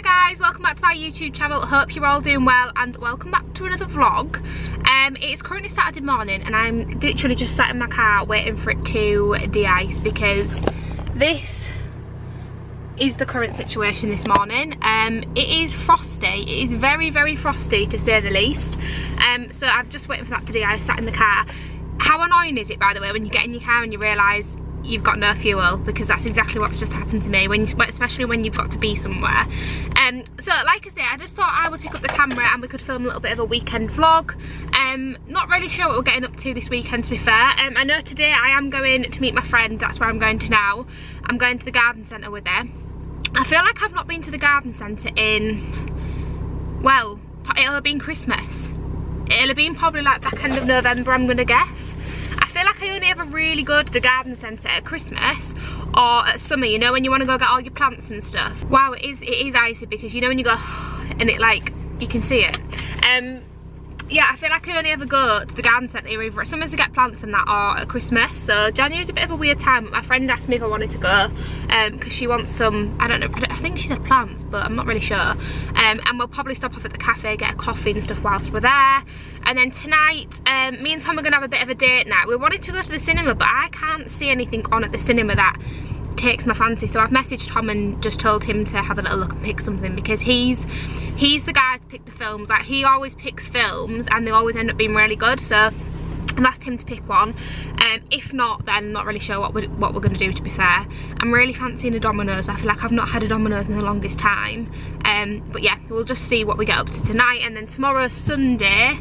Guys, welcome back to my YouTube channel. Hope you're all doing well and welcome back to another vlog. It's currently Saturday morning and I'm literally just sat in my car waiting for it to de-ice because this is the current situation this morning. It is frosty. It is very, very frosty to say the least. So I'm just waiting for that to de-ice, sat in the car. How annoying is it, by the way, when you get in your car and you realise you've got no fuel? Because that's exactly what's just happened to me, especially when you've got to be somewhere. So like I say, I just thought I would pick up the camera and we could film a little bit of a weekend vlog. Not really sure what we're getting up to this weekend, to be fair. I know today I am going to meet my friend. That's where I'm going to now. I'm going to the garden centre with her. I feel like I've not been to the garden centre in, well, it'll have been Christmas. It'll have been probably like back end of November, I'm gonna guess. I feel like I only ever really go to the garden centre at Christmas or at summer, you know, when you want to go get all your plants and stuff. Wow, it is icy because you know when you go and it like, you can see it. Yeah, I feel like I only ever go to the garden centre either at summer to get plants and that or at Christmas. So January's a bit of a weird time. My friend asked me if I wanted to go because she wants some, I don't know, I think she said plants, but I'm not really sure. And we'll probably stop off at the cafe, get a coffee and stuff whilst we're there. And then tonight, me and Tom are going to have a bit of a date night. We wanted to go to the cinema, but I can't see anything on at the cinema that takes my fancy, so I've messaged Tom and just told him to have a little look and pick something because he's the guy to pick the films. Like, he always picks films and they always end up being really good, so I've asked him to pick one. If not, then I'm not really sure what we're going to do, to be fair. I'm really fancying a Domino's. I feel like I've not had a Domino's in the longest time. But yeah, we'll just see what we get up to tonight, and then tomorrow's Sunday,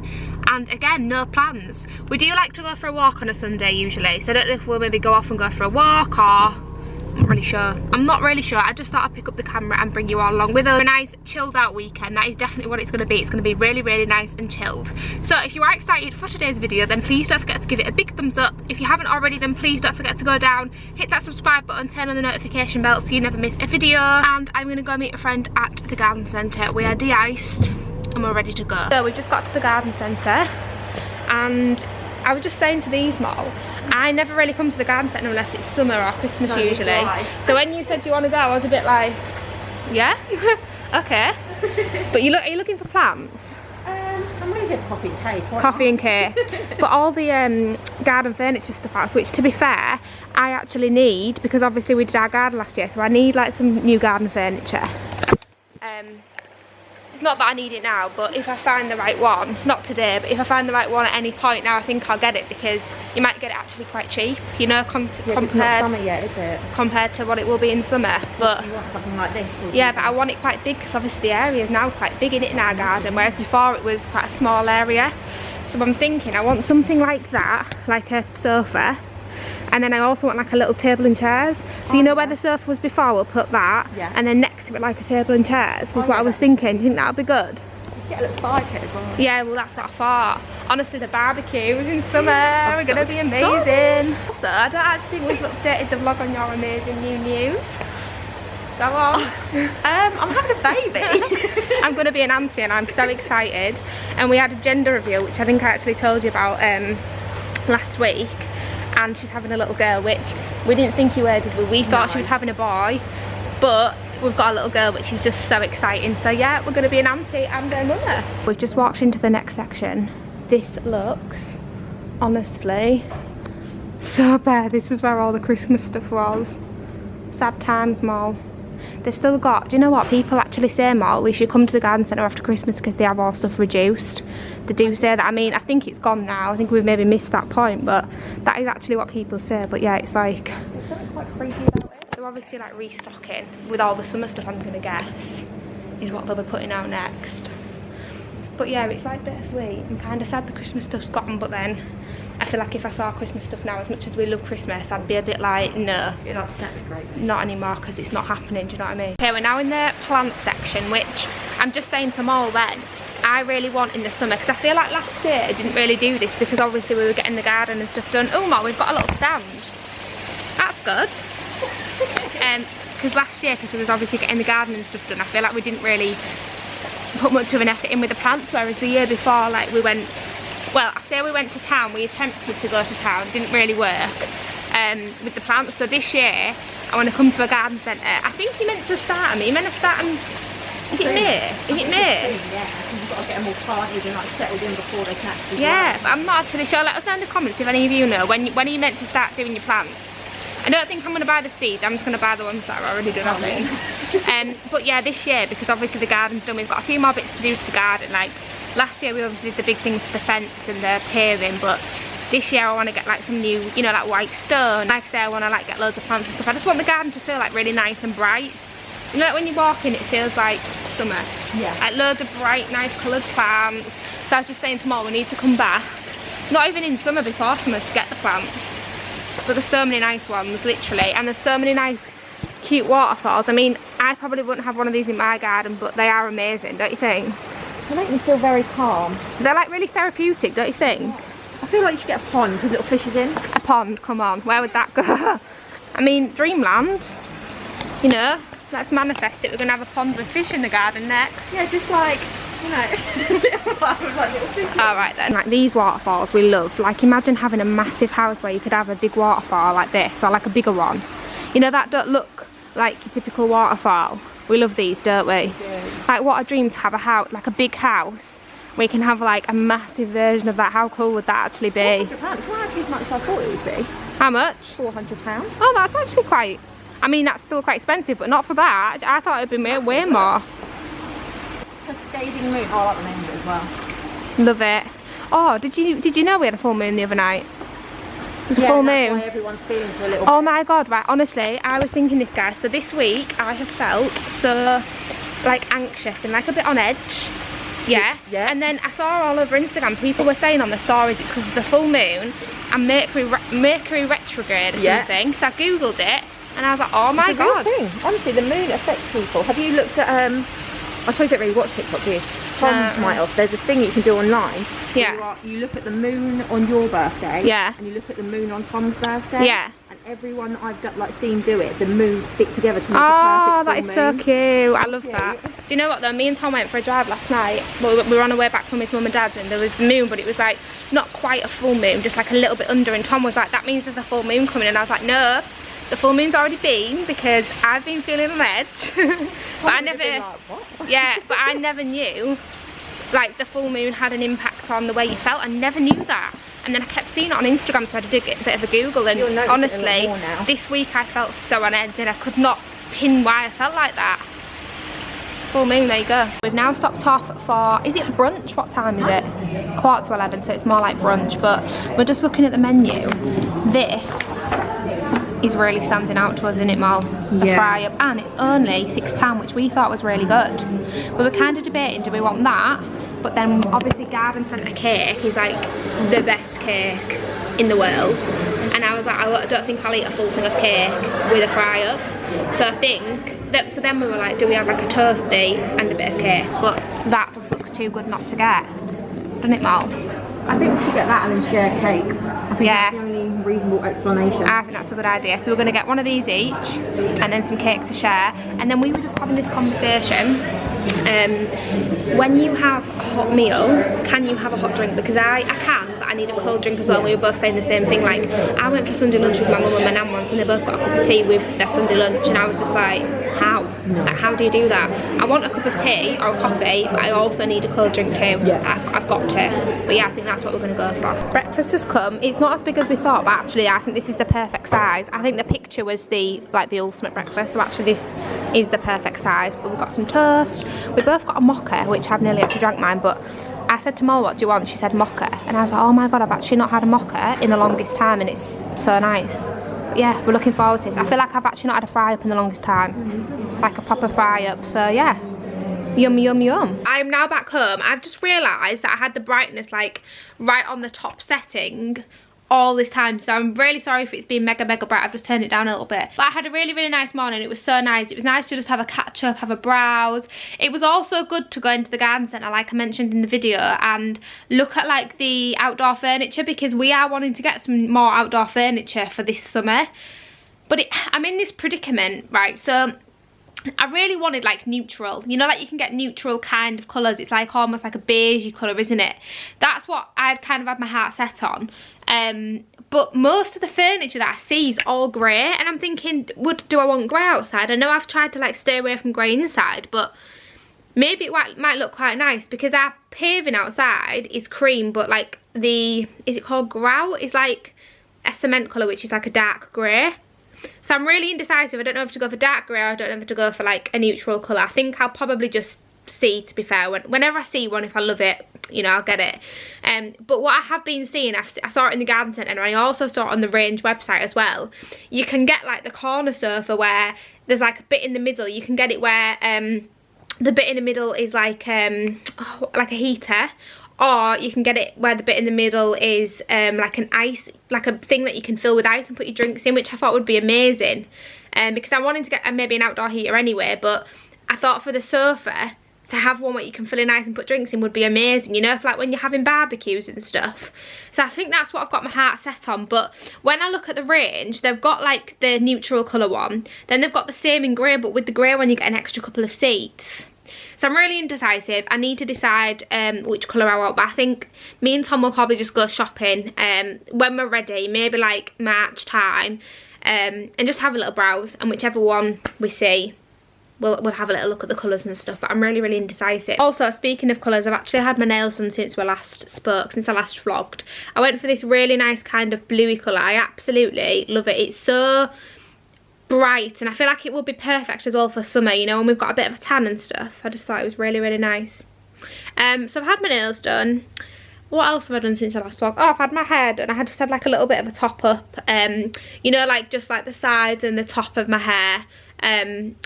and again, no plans. We do like to go for a walk on a Sunday usually, so I don't know if we'll maybe go off and go for a walk or... I'm not really sure. I just thought I'd pick up the camera and bring you all along with us. A nice chilled out weekend. That is definitely what it's going to be. It's going to be really, really nice and chilled. So if you are excited for today's video, then please don't forget to give it a big thumbs up. If you haven't already, then please don't forget to go down, hit that subscribe button, turn on the notification bell so you never miss a video. And I'm going to go meet a friend at the garden centre. We are de-iced and we're ready to go. So we've just got to the garden centre and I was just saying to these mall, I never really come to the garden centre unless it's summer or Christmas usually. So when you said, do you want to go, I was a bit like, yeah, okay. But are you looking for plants? I'm going to get coffee and cake. Coffee and cake. But all the garden furniture stuff out, which to be fair, I actually need, because obviously we did our garden last year, so I need like some new garden furniture. Not that I need it now, but if I find the right one, not today, but if I find the right one at any point now, I think I'll get it because you might get it actually quite cheap, you know, compared yet, is it? Compared to what it will be in summer. But you want something like this? Yeah, but I want it quite big because obviously the area is now quite big in our garden, whereas before it was quite a small area. So I'm thinking I want something like that, like a sofa. And then I also want like a little table and chairs. So you know where the sofa was before, we'll put that. Yeah. And then next to it like a table and chairs is what I was thinking. Do you think that would be good? Get a little fire pit as well. Yeah, well that's what I thought. Honestly, the barbecues in summer are going to be amazing. Also, I don't actually think we've updated the vlog on your amazing new news. Go on. I'm having a baby. I'm going to be an auntie and I'm so excited. And we had a gender reveal, which I think I actually told you about last week. And she's having a little girl, which we didn't think you were, did we? We thought she was having a boy, but we've got a little girl, which is just so exciting. So yeah, we're going to be an auntie and a mother. We've just walked into the next section. This looks, honestly, so bad. This was where all the Christmas stuff was. Sad times mall. They've still got, do you know what, people actually say mall, we should come to the garden centre after Christmas because they have all stuff reduced. They do say that. I mean, I think it's gone now. I think we've maybe missed that point, but that is actually what people say. But yeah, it's like, there's something quite crazy about it. They're obviously like restocking with all the summer stuff, I'm going to guess, is what they'll be putting out next. But yeah, it's like bittersweet. I'm kind of sad the Christmas stuff's gone, but then I feel like if I saw Christmas stuff now, as much as we love Christmas, I'd be a bit like, no, not anymore because it's not happening, do you know what I mean? Okay, we're now in the plant section, which I'm just saying to Mol then, I really want in the summer, because I feel like last year I didn't really do this because obviously we were getting the garden and stuff done. Oh Mol, we've got a little stand. That's good. Because last year, because we was obviously getting the garden and stuff done, I feel like we didn't really put much of an effort in with the plants, whereas the year before, like we went, well, I say we went to town, we attempted to go to town, it didn't really work with the plants. So this year I want to come to a garden centre. I think he meant to start them, he meant to start them, I it May? Is it May? Yeah, you've got to get them all parted and like settled in before they can actually Yeah, but I'm not actually sure. Let us know in the comments if any of you know when are you meant to start doing your plants. I don't think I'm going to buy the seeds, I'm just going to buy the ones that are already done, I think. But yeah, this year, because obviously the garden's done, we've got a few more bits to do to the garden. Like last year we obviously did the big things to the fence and the paving, but this year I want to get like some new, you know, like white stone. Like I say, I want to like get loads of plants and stuff. I just want the garden to feel like really nice and bright. You know, like when you walk in, it feels like summer. Yeah. Like loads of bright, nice coloured plants. So I was just saying to Mom, we need to come back. Not even in summer, before summer, to get the plants. But there's so many nice ones, literally. And there's so many nice, cute waterfalls. I mean, I probably wouldn't have one of these in my garden, but they are amazing, don't you think? They make me feel very calm. They're like really therapeutic, don't you think? I feel like you should get a pond with little fishes in. A pond, come on. Where would that go? I mean, dreamland. You know, let's manifest it. We're going to have a pond with fish in the garden next. Yeah, just like, you know, like little fish. Alright then. Like these waterfalls we love. Like imagine having a massive house where you could have a big waterfall like this, or like a bigger one. You know, that don't look like your typical waterfall. We love these, don't we? Yeah. Like what a dream to have a house, like a big house. We can have like a massive version of that. How cool would that actually be? £400. It's not actually as much as I thought it would be. How much? £400. Oh, that's actually quite, I mean that's still quite expensive, but not for that. I thought it would be way more. Cascading moon. Oh, I like the name of it as well. Love it. Oh, did you know we had a full moon the other night? It was a full moon. Why everyone's feeling for a little bit. Oh my god, right, honestly, I was thinking this, guys. So this week I have felt so like anxious and like a bit on edge. Yeah. And then I saw all over Instagram people were saying on the stories it's because of the full moon and Mercury retrograde or something. So I googled it and I was like, oh my god. Thing. Honestly, the moon affects people. Have you looked at I suppose you don't really watch TikTok, do you? Tom might have. There's a thing you can do online. Yeah. You look at the moon on your birthday. Yeah. And you look at the moon on Tom's birthday. Yeah. And everyone I've got, like seen do it, the moons stick together to make oh, a perfect that is full moon. so cute. I love that. Do you know what though? Me and Tom went for a drive last night. Well, we were on our way back from his mum and dad's and there was the moon, but it was like not quite a full moon, just like a little bit under. And Tom was like, that means there's a full moon coming. And I was like, no. The full moon's already been because I've been feeling on edge. But I never, like, what? yeah, but I never knew like the full moon had an impact on the way you felt. I never knew that. And then I kept seeing it on Instagram, so I did a bit of a Google. And honestly, this week I felt so on edge and I could not pin why I felt like that. Full moon, there you go. We've now stopped off for, is it brunch? What time is it? 11:15, so it's more like brunch, but we're just looking at the menu. This is really standing out to us, isn't it, Mal? The fry up, and it's only £6, which we thought was really good. We were kind of debating, do we want that? But then obviously garden centre cake is like the best cake in the world, and I was like, I don't think I'll eat a full thing of cake with a fry up. So I think that, so then we were like, do we have like a toasty and a bit of cake? But that just looks too good not to get, doesn't it, Mal? I think we should get that and then share cake. I think that's the only reasonable explanation. I think that's a good idea. So we're going to get one of these each and then some cake to share. And then we were just having this conversation. When you have a hot meal, can you have a hot drink? Because I can, but I need a cold drink as well. We were both saying the same thing. Like, I went for Sunday lunch with my mum and my nan once and they both got a cup of tea with their Sunday lunch and I was just like, how? No. Like, how do you do that? I want a cup of tea or a coffee, but I also need a cold drink too. Yeah. I've got to. But yeah, I think that's what we're going to go for. Breakfast has come. It's not as big as we thought, but actually I think this is the perfect size. I think the picture was the ultimate breakfast, so actually this is the perfect size. But we've got some toast. We both got a mocha, which I've nearly actually drank mine, but I said to Mo, what do you want? She said mocha. And I was like, oh my god, I've actually not had a mocha in the longest time and it's so nice. But yeah, we're looking forward to this. I feel like I've actually not had a fry up in the longest time. Like a proper fry up, so yeah. Yum, yum, yum. I am now back home. I've just realised that I had the brightness like right on the top setting all this time, so I'm really sorry if it's been mega bright. I've just turned it down a little bit, but I had a really nice morning. It was so nice. It was nice to just have a catch up, have a browse. It was also good to go into the garden centre like I mentioned in the video and look at like the outdoor furniture, because we are wanting to get some more outdoor furniture for this summer. But I'm in this predicament, right? So I really wanted like neutral, you know, like you can get neutral kind of colours. It's like almost like a beigey colour, isn't it? That's what I'd kind of had my heart set on. But most of the furniture that I see is all grey, and I'm thinking, do I want grey outside? I know I've tried to like stay away from grey inside, but maybe it might look quite nice, because our paving outside is cream, but like is it called grout? It's like a cement colour, which is like a dark grey. So I'm really indecisive. I don't know if to go for dark grey, or I don't know if to go for like a neutral colour. I think I'll probably just see, to be fair. Whenever I see one, if I love it, you know, I'll get it. But what I have been seeing, I saw it in the garden centre, and I also saw it on the Range website as well. You can get like the corner sofa where there's like a bit in the middle. You can get it where the bit in the middle is like a heater, or you can get it where the bit in the middle is like an ice, like a thing that you can fill with ice and put your drinks in, which I thought would be amazing. Because I'm wanting to get maybe an outdoor heater anyway, but I thought for the sofa, to have one where you can fill in ice and put drinks in would be amazing, you know, for like when you're having barbecues and stuff. So I think that's what I've got my heart set on. But when I look at the Range, they've got like the neutral colour one, then they've got the same in grey, but with the grey one you get an extra couple of seats. So I'm really indecisive. I need to decide which colour I want, but I think me and Tom will probably just go shopping when we're ready, maybe like March time, and just have a little browse, and whichever one we see, we'll have a little look at the colours and stuff. But I'm really, really indecisive. Also, speaking of colours, I've actually had my nails done since we last spoke, since I last vlogged. I went for this really nice kind of bluey colour. I absolutely love it. It's so bright, and I feel like it will be perfect as well for summer, you know, when we've got a bit of a tan and stuff. I just thought it was really, really nice. So I've had my nails done. What else have I done since I last vlogged? Oh, I've had my hair done. I just had like a little bit of a top up, you know, like just like the sides and the top of my hair,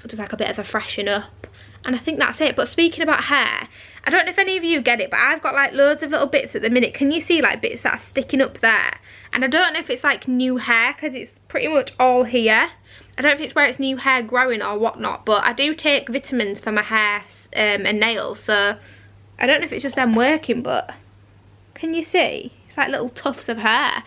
just like a bit of a freshen up, and I think that's it. But speaking about hair, I don't know if any of you get it, but I've got like loads of little bits at the minute. Can you see like bits that are sticking up there? And I don't know if it's like new hair, because it's pretty much all here. I don't know if it's where it's new hair growing or whatnot, but I do take vitamins for my hair and nails, so I don't know if it's just them working, but can you see? It's like little tufts of hair.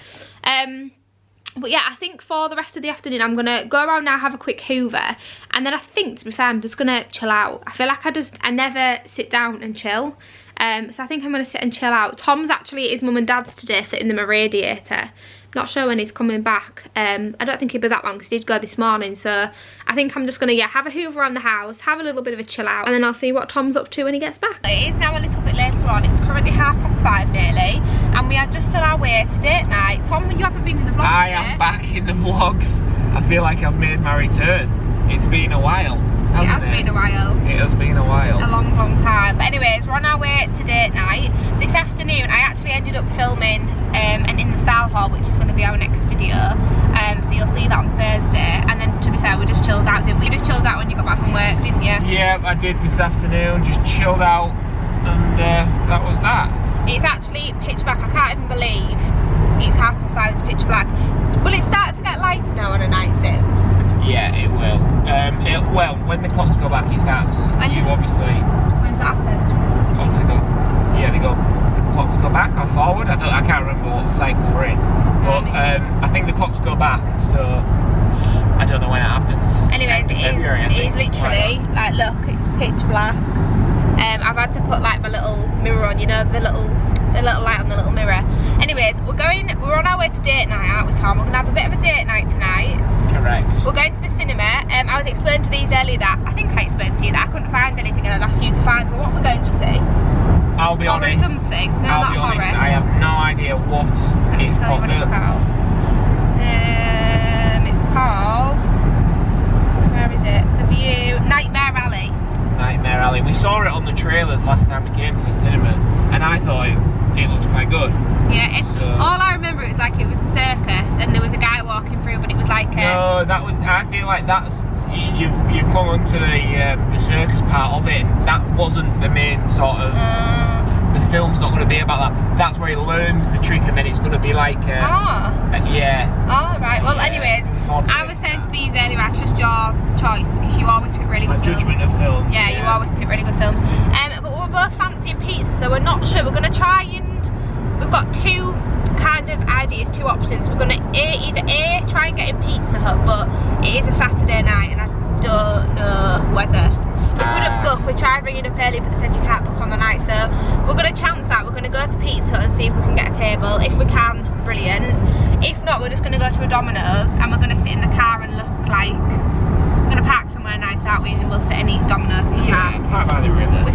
But yeah, I think for the rest of the afternoon, I'm gonna go around now, have a quick hoover, and then I think, to be fair, I'm just gonna chill out. I feel like I never sit down and chill. So I think I'm gonna sit and chill out. Tom's actually at his mum and dad's today, fitting them a radiator. Not sure when he's coming back. I don't think he'll be that long, because he did go this morning. So I think I'm just gonna, yeah, have a hoover around the house, have a little bit of a chill out, and then I'll see what Tom's up to when he gets back. It is now a little bit later on. It's currently 5:30 nearly, and we are just on our way to date night. Tom, you haven't been in the vlog I am back in the vlogs. I feel like I've made my return. It's been a while, hasn't it? It has been a while. It has been a while. A long, long time. But anyways, we're on our way to date night. This afternoon, I actually ended up filming an in the style haul, which is going to be our next video. So you'll see that on Thursday. And then, to be fair, we just chilled out, didn't we? You just chilled out when you got back from work, didn't you? Yeah, I did this afternoon. Just chilled out, and that was that. It's actually pitch black. I can't even believe it's 5:30. It's pitch black. Will it start to get lighter now on a night sim? Yeah, it will. Well, when the clocks go back, it starts. You obviously. When's that happen? Oh, they go. Yeah, they go. The clocks go back or forward. I can't remember what cycle we're in, but I think the clocks go back. So I don't know when it happens. Anyways, it is literally like, look, it's pitch black. I've had to put like my little mirror on, you know, the little light on the little mirror. Anyways, we're on our way to date night, aren't we, Tom? We're gonna have a bit of a date night tonight. Correct. We're going to the cinema. I was explaining to these earlier that I think I explained to you that I couldn't find anything, and I'd asked you to find what we're going to see. I'll be honest. Something. No, I'll be honest. I have no idea what it's called. It's called. Where is it? The View. Nightmare Alley. Nightmare Alley. We saw it on the trailers last time we came to the cinema, and I thought it looked quite good. Yeah. All I remember is like it was a circus, and there was a guy walking through, but it was like. No, that was. I feel like that's. You clung onto the circus part of it. That wasn't the main sort of. The film's not going to be about that. That's where he learns the trick, and then it's going to be like. Yeah. Oh right. Well, anyways, I was saying to these earlier, I trust your choice because you always pick really good films. Judgment of films. Yeah, you always pick really good films. But we're both fancying pizza, so we're not sure. We're going to try and we've got two kind of ideas, two options. We're going to either try and get in Pizza Hut, but it is a Saturday night, and I don't know whether. We couldn't book. We tried ringing up early, but they said you can't book on the night, so we're going to chance that. We're going to go to Pizza Hut and see if we can get a table. If we can, brilliant. If not, we're just going to go to a Domino's, and we're going to sit in the car and look like we're going to park somewhere nice, aren't we? And then we'll sit and eat Domino's in the car. Yeah, park by the river. We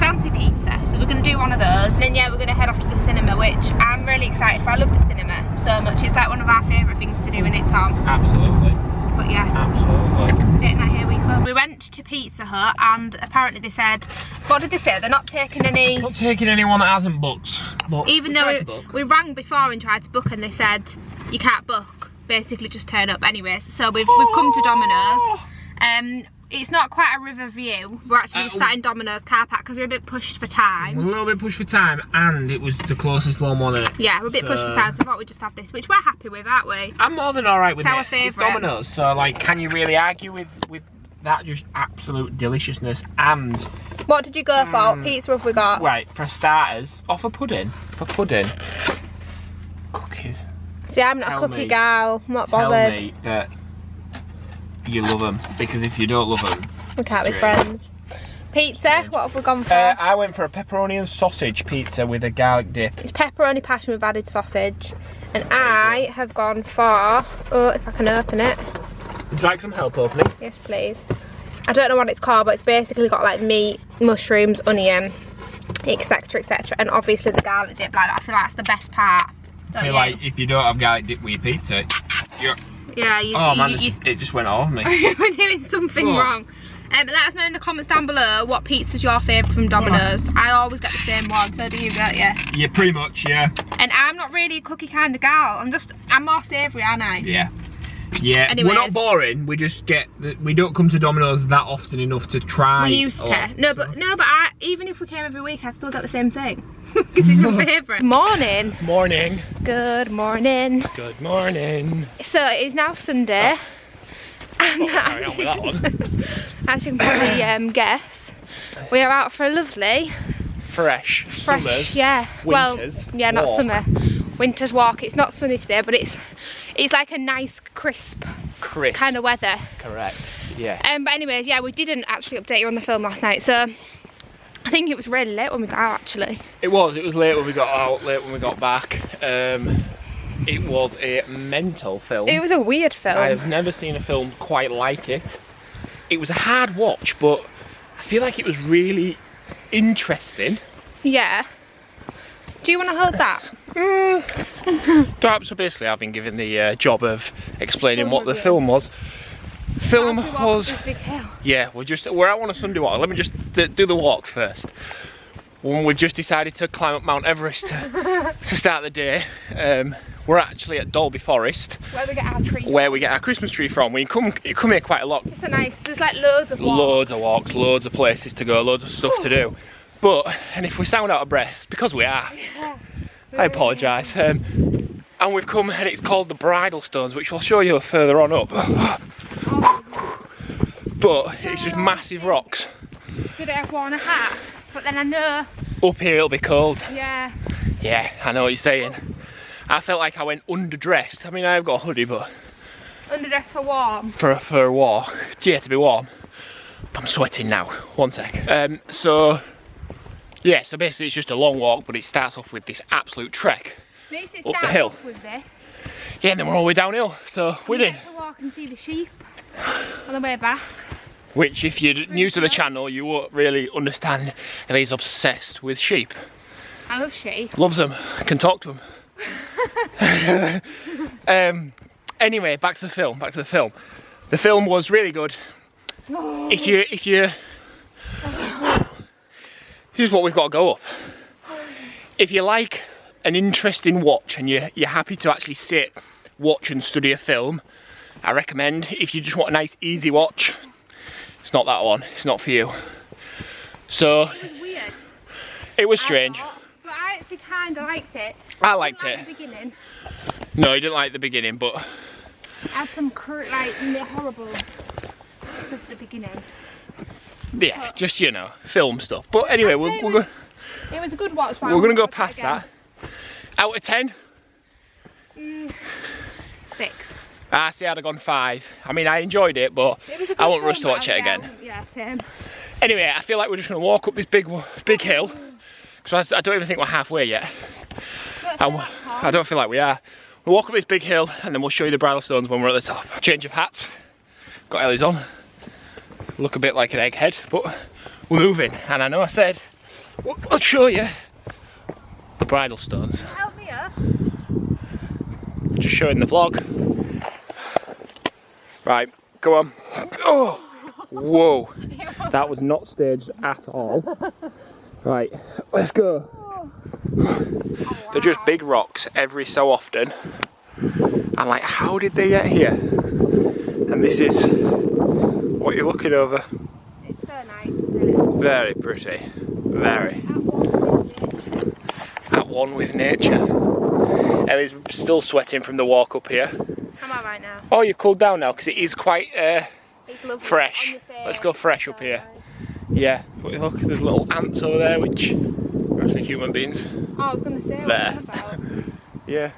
off to the cinema, which I'm really excited for. I love the cinema so much. It's like one of our favourite things to do, isn't it, Tom? Absolutely. But yeah. Absolutely. Date night, here we come. We went to Pizza Hut and apparently they said, what did they say? They're not taking any... Not taking anyone that hasn't booked. But even though we rang before and tried to book and they said, you can't book. Basically just turn up anyways. So we've come to Domino's. It's not quite a river view. We're actually just sat in Domino's car park because we're a bit pushed for time. We're a little bit pushed for time, and it was the closest one, wasn't it? Yeah, we're a bit pushed for time, so I thought we'd just have this, which we're happy with, aren't we? I'm more than alright with it's it. Our favourite. It's Domino's, so like, can you really argue with that? Just absolute deliciousness. And what did you go for? Pizza have we got? Right, for starters, for pudding. Cookies. See, I'm not a cookie gal. I'm not bothered. Tell me that you love them, because if you don't love them, we can't be friends. Pizza, what have we gone for? I went for a pepperoni and sausage pizza with a garlic dip. It's pepperoni passion with added sausage. And I have gone for, oh, if I can open it. Would you like some help opening? Yes, please. I don't know what it's called, but it's basically got like meat, mushrooms, onion, etc, etc. And obviously the garlic dip, like that. I feel like that's the best part. I feel like if you don't have garlic dip with your pizza, you're... Yeah, it just went off me. We're doing something wrong. Let us know in the comments down below what pizza's your favourite from Domino's. I always get the same one, so do you, don't you? Yeah, pretty much, yeah. And I'm not really a cookie kind of gal. I'm more savoury, aren't I? Yeah. Yeah, anyways, we're not boring. We just we don't come to Domino's that often enough to try. We used to. No, but even if we came every week, I'd still get the same thing. Because it's my favourite. Morning. Morning. Good morning. Good morning. So it is now Sunday. And carry on with that one. As you can probably guess, we are out for a lovely fresh summers, yeah. Winters, well, yeah, not walk. Summer. Winter's walk. It's not sunny today, but it's like a nice crisp kind of weather. Correct. Yeah. But anyways, yeah, we didn't actually update you on the film last night, so I think it was really late when we got out actually. It was late when we got out, late when we got back. It was a mental film. It was a weird film. I've never seen a film quite like it. It was a hard watch, but I feel like it was really interesting. Yeah. Do you want to hold that? So basically I've been given the job of explaining what the film was. Film was... Yeah, we're out on a Sunday walk. Let me just do the walk first. We've just decided to climb up Mount Everest to start the day. We're actually at Dolby Forest, where we get our tree. Where we get our Christmas tree from. We come here quite a lot. Just there's like loads of walks. Loads of walks, loads of places to go, loads of stuff to do. And if we sound out of breath, it's because we are. Yeah, I apologise. And we've come, and it's called the Bridal Stones, which I'll show you further on up. But it's just massive rocks. Could I have worn a hat? But then I know up here it'll be cold. Yeah. Yeah, I know what you're saying. I felt like I went underdressed. I mean, I've got a hoodie, but underdressed for warm. For a walk. Yeah, to be warm. I'm sweating now. 1 sec. So basically it's just a long walk, but it starts off with this absolute trek up the hill. With this. Yeah, and then we're all the way downhill. So we're in. To walk and see the sheep on the way back. Which, if you're new to the channel, you won't really understand. Ellie's obsessed with sheep. I love sheep. Loves them. I can talk to them. Anyway, back to the film. The film was really good. Oh. If you here's what we've got to go up. If you like an interesting watch and you're happy to actually sit, watch and study a film, I recommend. If you just want a nice easy watch, it's not that one. It's not for you. So it was weird. It was strange. But I actually kind of liked it. I liked it. The beginning. No, you didn't like the beginning, but it had some horrible stuff at the beginning. Yeah, just film stuff. But anyway, we're going. It was a good watch. We're going to go past that. Out of 10? 6. I see I'd have gone 5. I mean, I enjoyed it, but I won't rush to watch it again. Yeah, same. Anyway, I feel like we're just going to walk up this big hill, because I don't even think we're halfway yet. I don't feel like we are. We'll walk up this big hill, and then we'll show you the Bridal Stones when we're at the top. Change of hats. Got Ellie's on. Look a bit like an egghead, but we're moving. And I know I said, I'll show you, bridal stones. Help me up. Just showing the vlog. Right, go on. Oh, whoa, that was not staged at all. Right, let's go. They're just big rocks every so often. And like, how did they get here? And this is what you're looking over. It's so nice, isn't it? Very pretty, very. At one with nature. Ellie's still sweating from the walk up here. I'm alright now. Oh, you've cooled down now because it is quite It's lovely. fresh. Let's go fresh up here. Yeah, but look, there's little ants over there which are actually human beings. Oh, I was going to say, There. what about? Yeah,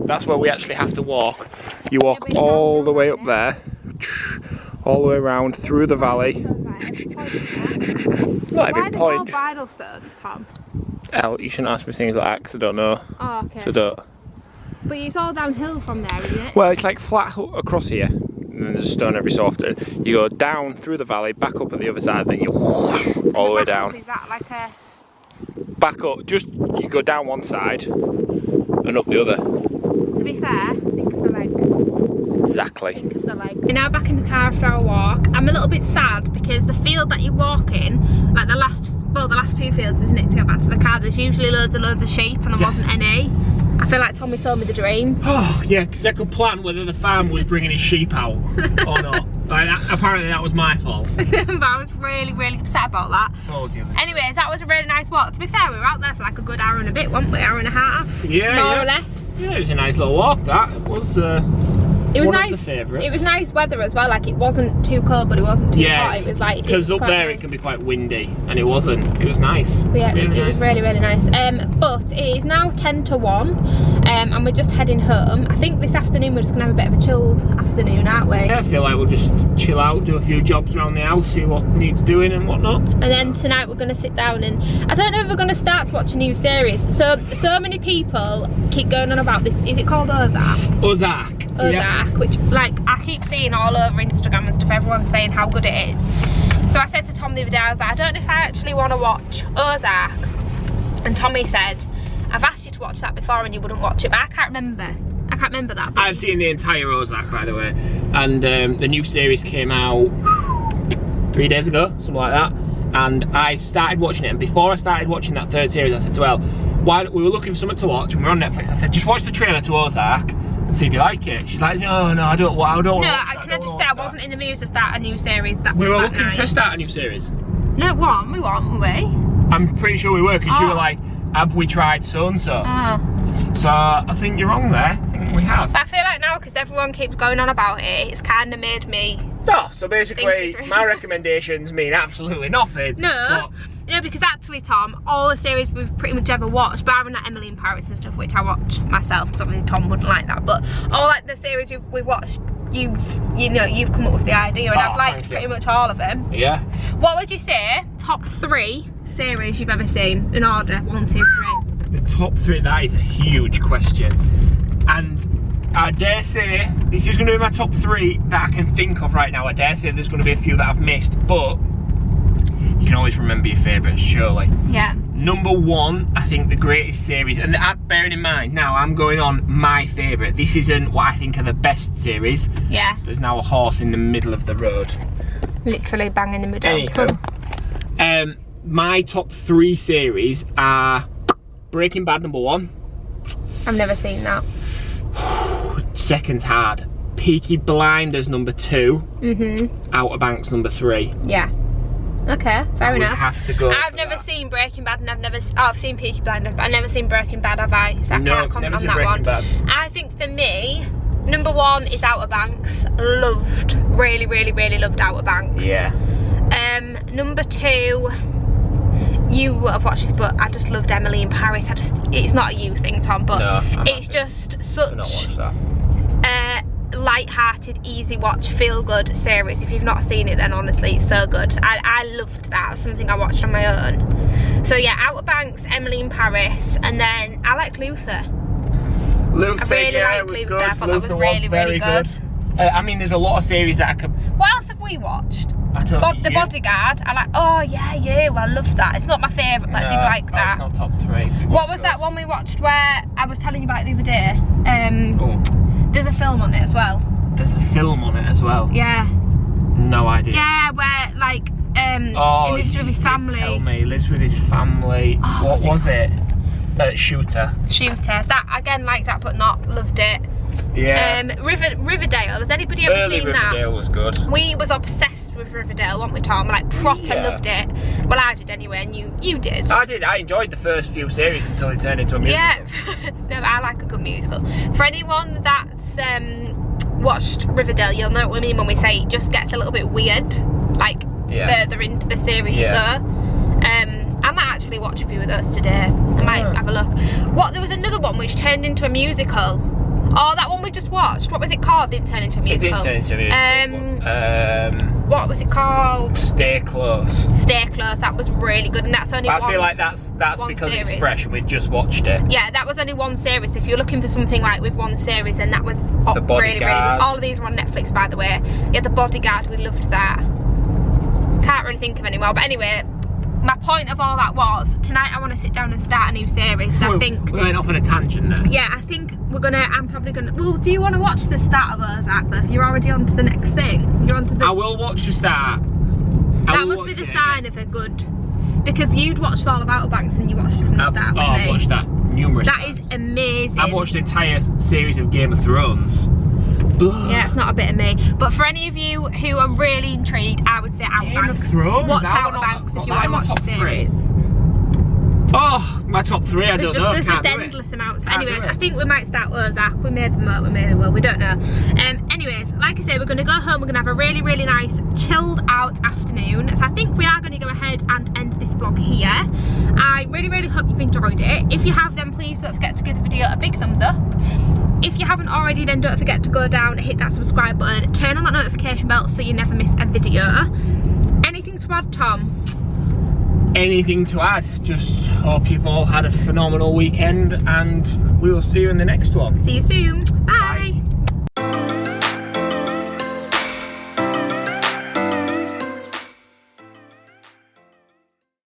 that's where we actually have to walk. You walk all the way up there, all the way around through the valley. Not Why every are they called point. bridal stones, Tom? Elle, you shouldn't ask me things like that because I don't know. Oh, okay. So don't. But it's all downhill from there, isn't it? Well, it's like flat across here, and then there's a stone every so often. You go down through the valley, back up at the other side, then you all the way down. Is that like a... Back up, just you go down one side and up the other. To be fair, think of the legs. Exactly. Think of the legs. We're now back in the car after our walk. I'm a little bit sad because the field that you walk in, like the last few fields, isn't it, to get back to the car, there's usually loads of sheep and there wasn't any. I feel like Tommy sold me the dream. Oh yeah, because I could plan whether the farmer was bringing his sheep out or not. Like apparently that was my fault. But I was really, really upset about that. Told you. Anyways, that was a really nice walk. To be fair, we were out there for like a good hour and a bit, weren't we? Hour and a half. Yeah, more or less. Yeah, it was a nice little walk. That it was. It was one nice. Of the favourites. It was nice weather as well. Like it wasn't too cold, but it wasn't too hot. It was like because up there nice. it can be quite windy, and it wasn't. It was nice. Yeah, really it was really, really nice. But it is now 10 to 1, and we're just heading home. I think this afternoon we're just gonna have a bit of a chilled afternoon, aren't we? Yeah, I feel like we'll just chill out, do a few jobs around the house, see what needs doing and whatnot. And then tonight we're gonna sit down and I don't know if we're gonna start to watch a new series. So many people keep going on about this. Is it called Ozark? Ozark. Ozark, which like I keep seeing all over Instagram and stuff, everyone's saying how good it is. So I said to Tom the other day, I was like, I don't know if I actually want to watch Ozark. And Tommy said, I've asked you to watch that before and you wouldn't watch it, but I can't remember that. I've seen the entire Ozark, by the way, and the new series came out 3 days ago, something like that, and I started watching it, and before I started watching that third series I said to Elle, why we were looking for something to watch and we were on Netflix, I said just watch the trailer to Ozark and see if you like it. She's like, no, I don't want to watch that. Can I just say I wasn't in the mood to start a new series that we were that looking night. to start a new series. No, we weren't we? I'm pretty sure we were, because you were like, have we tried so and so? So I think you're wrong there. I think we have. But I feel like now, because everyone keeps going on about it, it's kind of made me... So basically my recommendations mean absolutely nothing. No, because actually, Tom, all the series we've pretty much ever watched, barring that Emily in Paris and stuff, which I watch myself, because obviously Tom wouldn't like that, but all like the series we've watched, you know, you've come up with the idea, and I've liked pretty much all of them. Yeah. What would you say, top 3 series you've ever seen, in order? 1, 2, 3. The top 3, that is a huge question. And I dare say, this is going to be my top 3 that I can think of right now. I dare say there's going to be a few that I've missed, but you can always remember your favourites, surely. Yeah. Number 1, I think the greatest series, and bearing in mind, now I'm going on my favourite. This isn't what I think are the best series. Yeah. There's now a horse in the middle of the road. Literally bang in the middle. Anywho, my top 3 series are Breaking Bad, number 1. I've never seen that. Second's hard. Peaky Blinders, number 2. Outer Banks, number 3. Yeah. Okay, fair enough. Have to go. I've never seen Breaking Bad, and I've seen Peaky Blinders, but I've never seen Breaking Bad, have I? So I can't comment on that one. Bad. I think for me, number 1 is Outer Banks. Loved, really, really, really loved Outer Banks. Yeah. Number 2, you would have watched this, but I just loved Emily in Paris. It's not a you thing, Tom, but it's just such light-hearted, easy watch, feel good series. If you've not seen it, then honestly it's so good. I loved that. It was something I watched on my own. So yeah, Outer Banks, Emily in Paris, and then I liked Luther. Luther, I really liked Luther. I thought that was really, really good. I mean, there's a lot of series that I could... What else have we watched? I don't know. The Bodyguard. I love that. It's not my favourite, but I did like that. It's not top 3. What was that one we watched watched where I was telling you about the other day? There's a film on it as well. There's a film on it as well? Yeah. No idea. Yeah, where like he lives with his family. Tell me, he lives with his family. Oh, what was it? Shooter. That again, like that, but not loved it. Yeah. Riverdale. Has anybody ever Early seen Riverdale that? was good. We was obsessed with Riverdale, weren't we, Tom? Like proper loved it. Well, I did anyway, and you did. I did. I enjoyed the first few series until it turned into a musical. Yeah. No, but I like a good musical. For anyone that's watched Riverdale, you'll know what we mean when we say it just gets a little bit weird. Like further into the series you go. I might actually watch a few of those today. I might have a look. There was another one which turned into a musical. Oh, that one we just watched. What was it called? Didn't turn into a musical. It didn't turn into a musical. What was it called? Stay Close. Stay Close. That was really good, and that's only one. I feel like that's because series. it's fresh and we've just watched it. Yeah, that was only one series. If you're looking for something like with one series, then that was The really, really good. Bodyguard. All of these were on Netflix, by the way. Yeah, The Bodyguard. We loved that. Can't really think of any more, but anyway. My point of all that was, tonight I want to sit down and start a new series, so I think... We went off on a tangent there. Yeah, I think I'm probably gonna... Well, do you want to watch the start of Ozark, though? If you're already on to the next thing. You're on to the... I will watch the start. That must be the sign of a good... Because you'd watched all of Outer Banks and you watched it from the start. I've watched that numerous times. That is amazing. I've watched the entire series of Game of Thrones. Yeah, it's not a bit of me. But for any of you who are really intrigued, I would say Outer Banks. Watch Outer Banks if you want to watch the series. Oh, my top three, I don't know. There's just endless amounts. But anyways, I think we might start Ozark. We maybe will, we don't know. Anyways, like I say, we're going to go home. We're going to have a really, really nice chilled out afternoon. So I think we are going to go ahead and end this vlog here. I really, really hope you've enjoyed it. If you have, then please don't forget to give the video a big thumbs up. If you haven't already, then don't forget to go down and hit that subscribe button, turn on that notification bell so you never miss a video. Anything to add, Tom? Anything to add? Just hope you've all had a phenomenal weekend and we will see you in the next one. See you soon. Bye.